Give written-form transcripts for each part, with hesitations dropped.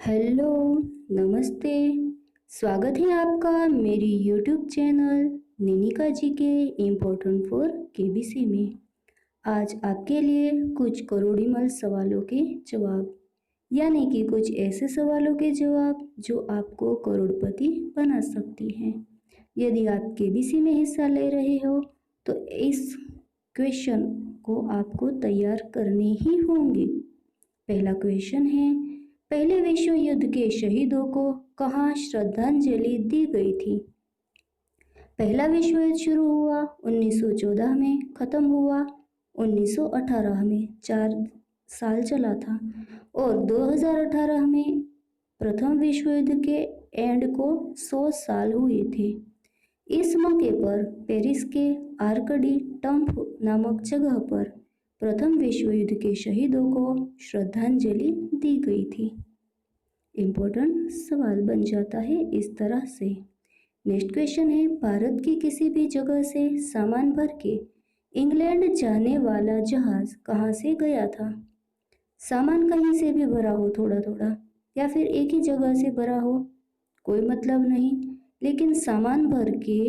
Hello, नमस्ते। स्वागत है आपका मेरी यूट्यूब चैनल निनिका जी के इम्पोर्टेंट फॉर केबीसी में। आज आपके लिए कुछ करोड़ीमल सवालों के जवाब, यानी कि कुछ ऐसे सवालों के जवाब जो आपको करोड़पति बना सकती हैं। यदि आप केबीसी में हिस्सा ले रहे हो तो इस क्वेश्चन को आपको तैयार करने ही होंगे। पहला क्वेश्चन है, पहले विश्व युद्ध के शहीदों को कहाँ श्रद्धांजलि दी गई थी? पहला विश्व युद्ध शुरू हुआ 1914 में, खत्म हुआ 1918 में, 4 साल चला था। और 2018 में प्रथम विश्व युद्ध के एंड को 100 साल हुए थे। इस मौके पर पेरिस के आर्क डी ट्रियोम्फ नामक जगह पर प्रथम विश्व युद्ध के शहीदों को श्रद्धांजलि दी गई थी। इम्पोर्टेंट सवाल बन जाता है इस तरह से। नेक्स्ट क्वेश्चन है, भारत की किसी भी जगह से सामान भर के इंग्लैंड जाने वाला जहाज कहाँ से गया था? सामान कहीं से भी भरा हो थोड़ा थोड़ा, या फिर एक ही जगह से भरा हो, कोई मतलब नहीं, लेकिन सामान भर के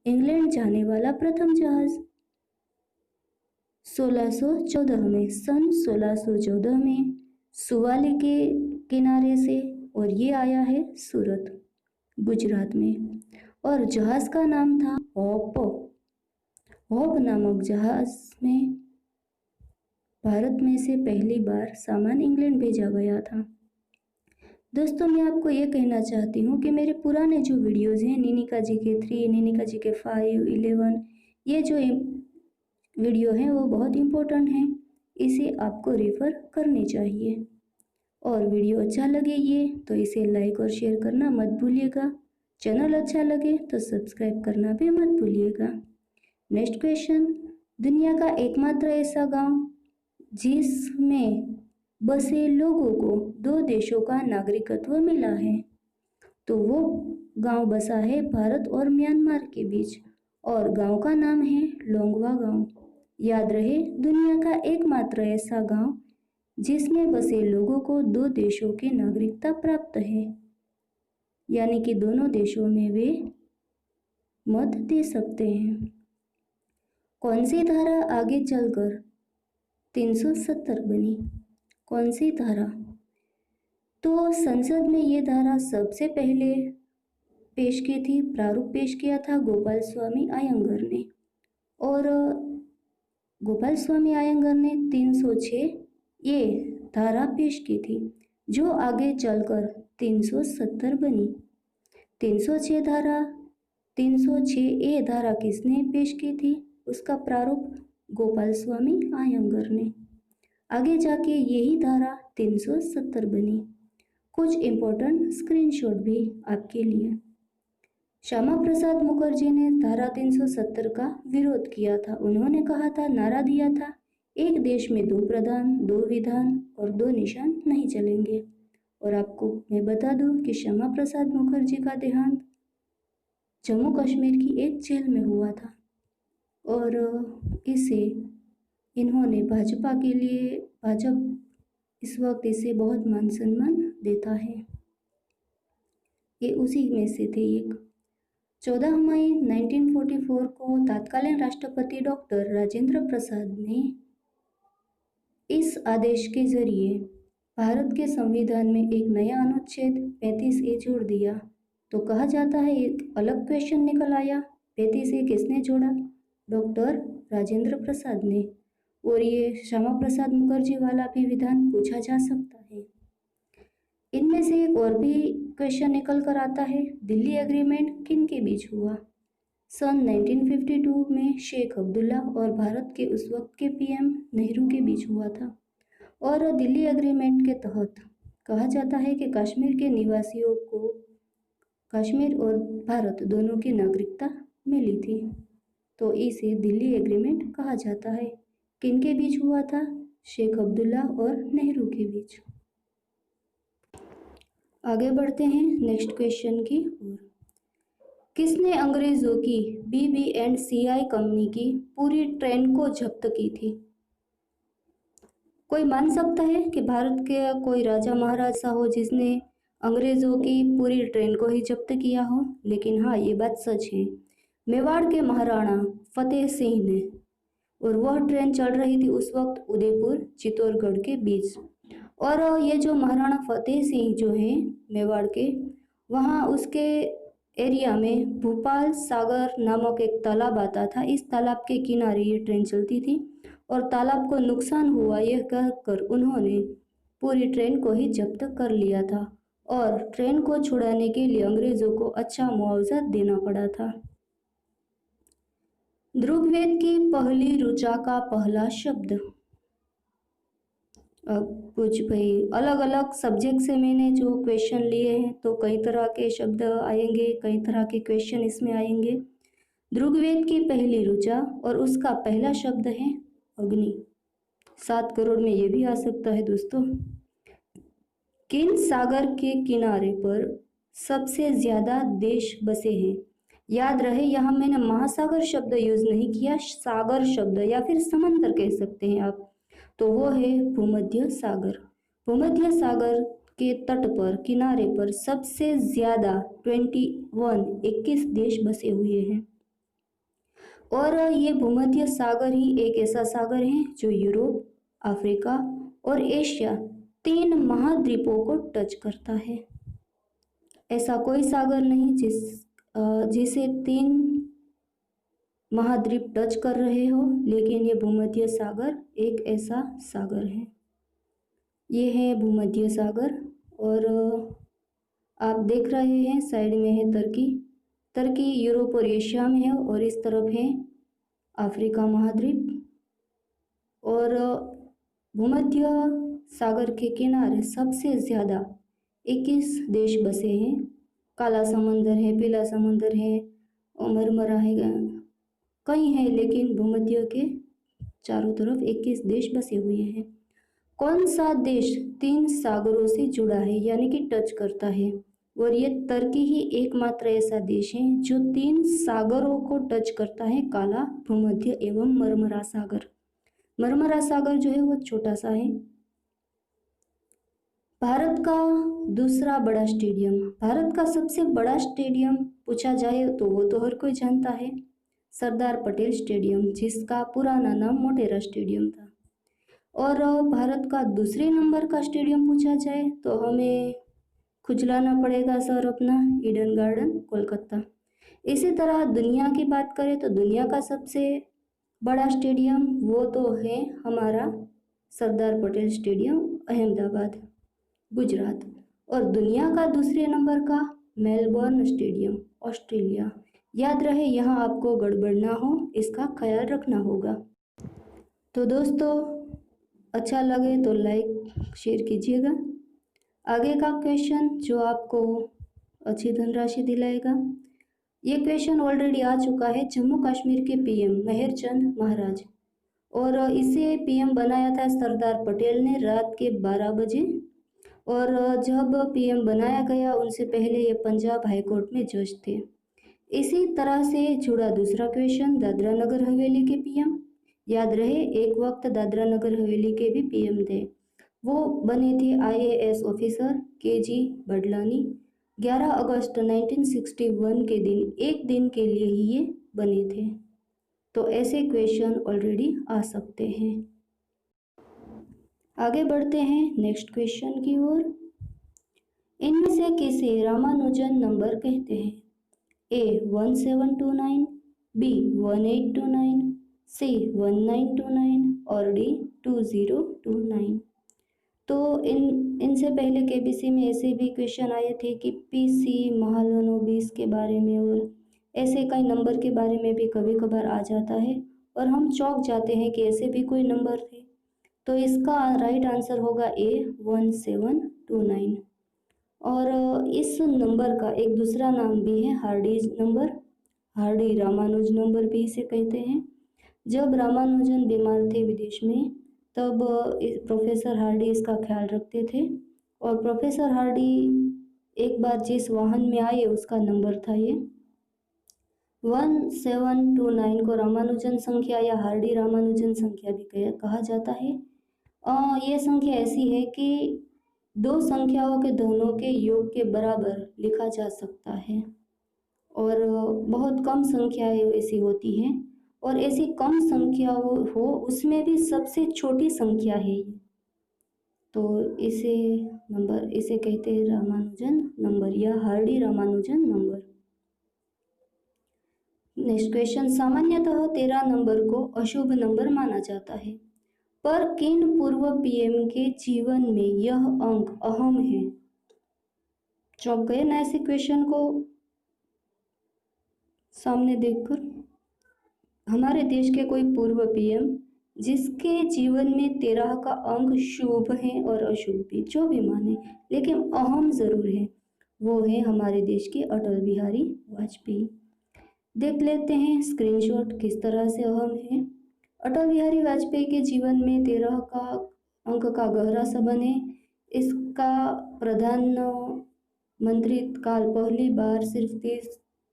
इंग्लैंड जाने वाला प्रथम जहाज 1614 में, सन 1614 में सुवाली के किनारे से, और ये आया है सूरत, गुजरात में। और जहाज का नाम था होप। होप नामक जहाज में भारत में से पहली बार सामान इंग्लैंड भेजा गया था। दोस्तों, मैं आपको ये कहना चाहती हूँ कि मेरे पुराने जो वीडियोज़ हैं, निनिका जी के 3, निनिका जी के 5, 11, ये जो वीडियो हैं वो बहुत इम्पोर्टेंट हैं, इसे आपको रेफर करनी चाहिए। और वीडियो अच्छा लगे ये तो इसे लाइक और शेयर करना मत भूलिएगा। चैनल अच्छा लगे तो सब्सक्राइब करना भी मत भूलिएगा। नेक्स्ट क्वेश्चन, दुनिया का एकमात्र ऐसा गांव जिसमें बसे लोगों को 2 देशों का नागरिकत्व मिला है, तो वो गांव बसा है भारत और म्यांमार के बीच, और गांव का नाम है लोंगवा गांव। याद रहे, दुनिया का एकमात्र ऐसा गांव जिसमें बसे लोगों को 2 देशों की नागरिकता प्राप्त है, यानी कि दोनों देशों में वे मत दे सकते हैं। कौन सी धारा आगे चलकर 370 बनी? कौन सी धारा? तो संसद में ये धारा सबसे पहले पेश की थी, प्रारूप पेश किया था गोपाल स्वामी अयंगर ने, और गोपाल स्वामी अयंगर ने 306 ये धारा पेश की थी, जो आगे चलकर 370 बनी। 306 धारा, 306 ए धारा किसने पेश की थी? उसका प्रारूप गोपाल स्वामी अयंगर ने। आगे जाके यही धारा 370 बनी। कुछ इम्पोर्टेंट स्क्रीनशॉट भी आपके लिए। श्यामा प्रसाद मुखर्जी ने धारा 370 का विरोध किया था। उन्होंने कहा था, नारा दिया था, एक देश में 2 प्रधान, 2 विधान और 2 निशान नहीं चलेंगे। और आपको मैं बता दूं कि श्यामा प्रसाद मुखर्जी का देहांत जम्मू कश्मीर की एक जेल में हुआ था, और इसे इन्होंने भाजपा के लिए, भाजपा इस वक्त इसे बहुत मान सम्मान देता है। ये उसी में से थे एक। 14 मई 1944 को तत्कालीन राष्ट्रपति डॉक्टर राजेंद्र प्रसाद ने इस आदेश के जरिए भारत के संविधान में एक नया अनुच्छेद 35A जोड़ दिया। तो कहा जाता है एक अलग क्वेश्चन निकल आया, 35A किसने जोड़ा? डॉक्टर राजेंद्र प्रसाद ने। और ये श्यामा प्रसाद मुखर्जी वाला भी विधान पूछा जा सकता है। इनमें से एक और भी क्वेश्चन निकल कर आता है, दिल्ली एग्रीमेंट किन के बीच हुआ? सन 1952 में शेख अब्दुल्ला और भारत के उस वक्त के पीएम नेहरू के बीच हुआ था। और दिल्ली एग्रीमेंट के तहत कहा जाता है कि कश्मीर के निवासियों को कश्मीर और भारत दोनों की नागरिकता मिली थी। तो इसे दिल्ली एग्रीमेंट कहा जाता है। किन के बीच हुआ था? शेख अब्दुल्ला और नेहरू के बीच। आगे बढ़ते हैं नेक्स्ट क्वेश्चन की ओर। किसने अंग्रेजों की BB&CI कंपनी की पूरी ट्रेन को जब्त की थी? कोई मान सकता है कि भारत के कोई राजा महाराजा हो जिसने अंग्रेज़ों की पूरी ट्रेन को ही जब्त किया हो, लेकिन हाँ ये बात सच है, मेवाड़ के महाराणा फतेह सिंह ने, और वह ट्रेन चल रही थी उस वक्त उदयपुर चित्तौड़गढ़ के बीच। और ये जो महाराणा फतेह सिंह जो है मेवाड़ के, वहाँ उसके एरिया में भोपाल सागर नामक एक तालाब आता था। इस तालाब के किनारे ये ट्रेन चलती थी और तालाब को नुकसान हुआ यह कहकर उन्होंने पूरी ट्रेन को ही जब्त कर लिया था और ट्रेन को छुड़ाने के लिए अंग्रेज़ों को अच्छा मुआवजा देना पड़ा था। ध्रुववेद की पहली ऋचा का पहला शब्द। अब कुछ भाई अलग अलग सब्जेक्ट से मैंने जो क्वेश्चन लिए हैं, तो कई तरह के शब्द आएंगे, कई तरह के क्वेश्चन इसमें आएंगे। ध्रुववेद की पहली ऋचा और उसका पहला शब्द है अग्नि। 7 करोड़ में ये भी आ सकता है दोस्तों। किन सागर के किनारे पर सबसे ज्यादा देश बसे हैं? याद रहे यहाँ मैंने महासागर शब्द यूज नहीं किया, सागर शब्द या फिर समंदर कह सकते हैं आप, तो वो है भूमध्य सागर। भूमध्य सागर के तट पर किनारे पर सबसे ज्यादा 21 देश बसे हुए हैं। और ये भूमध्य सागर ही एक ऐसा सागर है जो यूरोप, अफ्रीका और एशिया 3 महाद्वीपों को टच करता है। ऐसा कोई सागर नहीं जिसे 3 महाद्वीप टच कर रहे हो, लेकिन ये भूमध्य सागर एक ऐसा सागर है। ये है भूमध्य सागर। और आप देख रहे हैं साइड में है तुर्की। तुर्की यूरोप और एशिया में है और इस तरफ है अफ्रीका महाद्वीप। और भूमध्य सागर के किनारे सबसे ज़्यादा 21 देश बसे हैं। काला समंदर है, पीला समंदर है, मरमरा है, कई हैं, लेकिन भूमध्य के चारों तरफ 21 देश बसे हुए हैं। कौन सा देश 3 सागरों से जुड़ा है यानी कि टच करता है? और ये तुर्की ही एकमात्र ऐसा देश है जो 3 सागरों को टच करता है, काला, भूमध्य एवं मरमरा सागर। मरमरा सागर जो है वो छोटा सा है। भारत का दूसरा बड़ा स्टेडियम। भारत का सबसे बड़ा स्टेडियम पूछा जाए तो वो तो हर कोई जानता है, सरदार पटेल स्टेडियम, जिसका पुराना नाम मोटेरा स्टेडियम था। और भारत का दूसरे नंबर का स्टेडियम पूछा जाए तो हमें खुजलाना पड़ेगा सर अपना, ईडन गार्डन कोलकाता। इसी तरह दुनिया की बात करें तो दुनिया का सबसे बड़ा स्टेडियम वो तो है हमारा सरदार पटेल स्टेडियम, अहमदाबाद, गुजरात। और दुनिया का दूसरे नंबर का मेलबर्न स्टेडियम, ऑस्ट्रेलिया। याद रहे यहाँ आपको गड़बड़ ना हो, इसका ख्याल रखना होगा। तो दोस्तों अच्छा लगे तो लाइक शेयर कीजिएगा। आगे का क्वेश्चन जो आपको अच्छी धनराशि दिलाएगा, ये क्वेश्चन ऑलरेडी आ चुका है। जम्मू कश्मीर के पीएम मेहरचंद महाराज, और इसे पीएम बनाया था सरदार पटेल ने रात के 12 बजे। और जब पीएम बनाया गया उनसे पहले ये पंजाब हाईकोर्ट में जज थे। इसी तरह से जुड़ा दूसरा क्वेश्चन, दादरा नगर हवेली के पीएम। याद रहे एक वक्त दादरा नगर हवेली के भी पीएम थे, वो बने थे आईएएस ऑफिसर केजी बडलानी। 11 अगस्त 1961 के दिन, एक दिन के लिए ही ये बने थे। तो ऐसे क्वेश्चन ऑलरेडी आ सकते हैं। आगे बढ़ते हैं नेक्स्ट क्वेश्चन की ओर। इनमें से किसे रामानुजन नंबर कहते हैं? ए 1729, बी 1829, सी 1929 और डी 2029। तो इनसे पहले केबीसी में ऐसे भी क्वेश्चन आए थे कि पीसी महालनोबिस के बारे में, और ऐसे कई नंबर के बारे में भी कभी कभार आ जाता है और हम चौंक जाते हैं कि ऐसे भी कोई नंबर थे। तो इसका राइट आंसर होगा ए 1729। और इस नंबर का एक दूसरा नाम भी है Hardy's number, Hardy Ramanujan number भी इसे कहते हैं। जब रामानुजन बीमार थे विदेश में, तब प्रोफेसर हार्डी इसका ख्याल रखते थे। और प्रोफेसर हार्डी एक बार जिस वाहन में आए उसका नंबर था ये 1729 को रामानुजन संख्या या हार्डी रामानुजन संख्या भी कहा जाता है। ये संख्या ऐसी है कि दो संख्याओं के धनों के योग के बराबर लिखा जा सकता है। और बहुत कम संख्याएं ऐसी होती हैं, और ऐसी कम संख्या हो उसमें भी सबसे छोटी संख्या है ये। तो इसे कहते हैं रामानुजन नंबर या Hardy Ramanujan number. Next question, सामान्यतः 13 नंबर को अशुभ नंबर माना जाता है, पर किन पूर्व पीएम के जीवन में यह अंक अहम है? चौंक गए ना ऐसे क्वेश्चन को सामने देखकर? हमारे देश के कोई पूर्व पीएम जिसके जीवन में 13 का अंक शुभ है और अशुभ भी, जो भी माने, लेकिन अहम जरूर है, वो है हमारे देश के अटल बिहारी वाजपेयी। देख लेते हैं स्क्रीनशॉट किस तरह से अहम है। अटल बिहारी वाजपेयी के जीवन में 13 का अंक का गहरा संबंध है। इसका प्रधानमंत्री काल पहली बार सिर्फ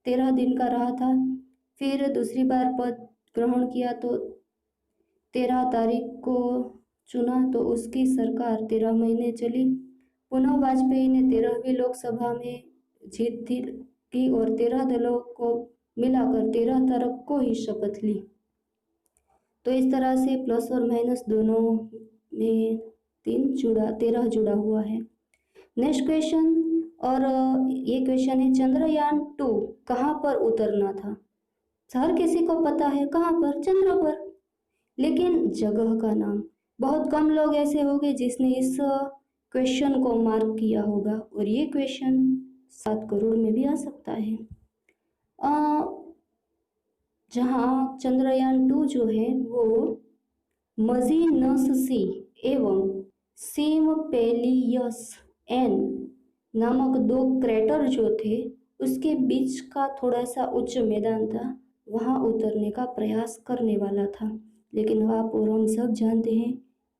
13 दिन का रहा था, फिर दूसरी बार पद ग्रहण किया तो 13 तारीख को चुना तो उसकी सरकार 13 महीने चली। पुनः वाजपेयी ने 13वीं लोकसभा में जीत की और 13 दलों को मिलाकर 13 तारीख को ही शपथ ली। तो इस तरह से प्लस और माइनस दोनों में 13 जुड़ा हुआ है। नेक्स्ट क्वेश्चन, और ये क्वेश्चन है, चंद्रयान 2 कहाँ पर उतरना था? हर किसी को पता है कहाँ पर, चंद्र पर, लेकिन जगह का नाम बहुत कम लोग ऐसे होंगे जिसने इस क्वेश्चन को मार्क किया होगा, और ये क्वेश्चन 7 करोड़ में भी आ सकता है। जहाँ चंद्रयान 2 जो है वो मजीनससी एवं सिम्पेलियस एन नामक 2 क्रेटर जो थे उसके बीच का थोड़ा सा उच्च मैदान था, वहाँ उतरने का प्रयास करने वाला था, लेकिन आप और हम सब जानते हैं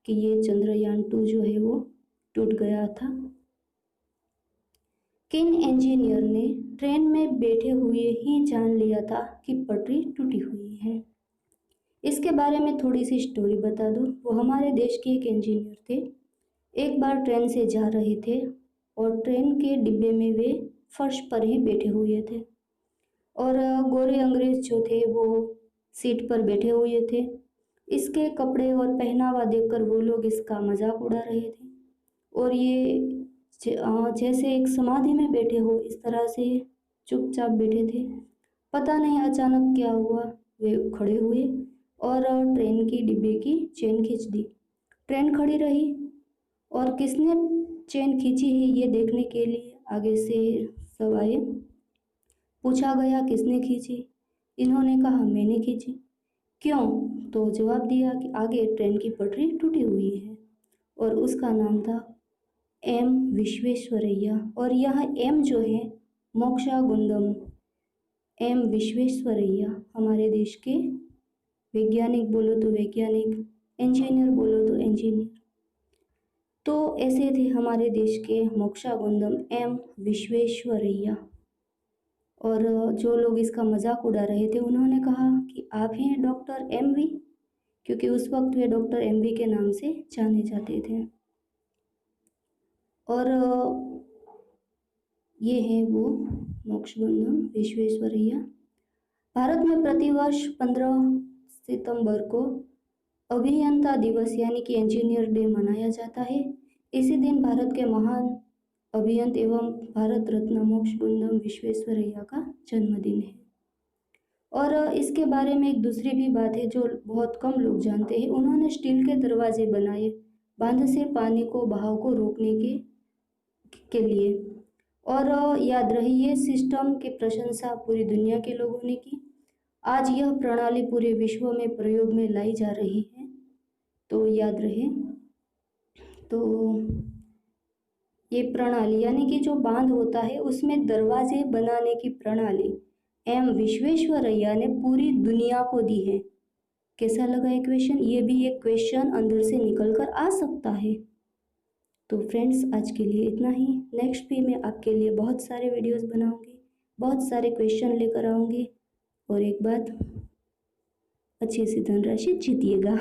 कि ये चंद्रयान 2 जो है वो टूट गया था। किन इंजीनियर ने ट्रेन में बैठे हुए ही जान लिया था कि पटरी टूटी हुई है? इसके बारे में थोड़ी सी स्टोरी बता दूं। वो हमारे देश के एक इंजीनियर थे। एक बार ट्रेन से जा रहे थे और ट्रेन के डिब्बे में वे फर्श पर ही बैठे हुए थे, और गोरे अंग्रेज जो थे वो सीट पर बैठे हुए थे। इसके कपड़े और पहनावा देखकर वो लोग इसका मजाक उड़ा रहे थे, और ये जैसे एक समाधि में बैठे हो इस तरह से चुपचाप बैठे थे। पता नहीं अचानक क्या हुआ, वे खड़े हुए और ट्रेन की डिब्बे की चेन खींच दी। ट्रेन खड़ी रही, और किसने चेन खींची है ये देखने के लिए आगे से सब आए। पूछा गया किसने खींची? इन्होंने कहा मैंने खींची। क्यों? तो जवाब दिया कि आगे ट्रेन की पटरी टूटी हुई है, और उसका नाम था एम विश्वेश्वरैया। और यह एम जो है मोक्षागुंडम एम विश्वेश्वरैया हमारे देश के वैज्ञानिक बोलो तो वैज्ञानिक, इंजीनियर बोलो तो इंजीनियर। तो ऐसे थे हमारे देश के मोक्षागुंडम एम विश्वेश्वरैया। और जो लोग इसका मजाक उड़ा रहे थे उन्होंने कहा कि आप हैं डॉक्टर एमवी, क्योंकि उस वक्त वे डॉक्टर एमवी के नाम से जाने जाते थे। और ये है वो मोक्षगुंडम विश्वेश्वरैया। भारत में प्रतिवर्ष 15 सितंबर को अभियंता दिवस यानी कि इंजीनियर डे मनाया जाता है। इसी दिन भारत के महान अभियंता एवं भारत रत्न मोक्षगुंडम विश्वेश्वरैया का जन्मदिन है। और इसके बारे में एक दूसरी भी बात है जो बहुत कम लोग जानते हैं। उन्होंने स्टील के दरवाजे बनाए बांध से पानी को बहाव को रोकने के लिए, और याद रही ये सिस्टम की प्रशंसा पूरी दुनिया के लोगों ने की। आज यह प्रणाली पूरे विश्व में प्रयोग में लाई जा रही है, तो याद रहे। तो ये प्रणाली यानी कि जो बांध होता है उसमें दरवाजे बनाने की प्रणाली एम विश्वेश्वरैया ने पूरी दुनिया को दी है। कैसा लगा ये क्वेश्चन? ये भी एक क्वेश्चन अंदर से निकल कर आ सकता है। तो फ्रेंड्स आज के लिए इतना ही। नेक्स्ट भी मैं आपके लिए बहुत सारे वीडियोस बनाऊंगी, बहुत सारे क्वेश्चन लेकर आऊंगी, और एक बात, अच्छी सी धनराशि जीतिएगा।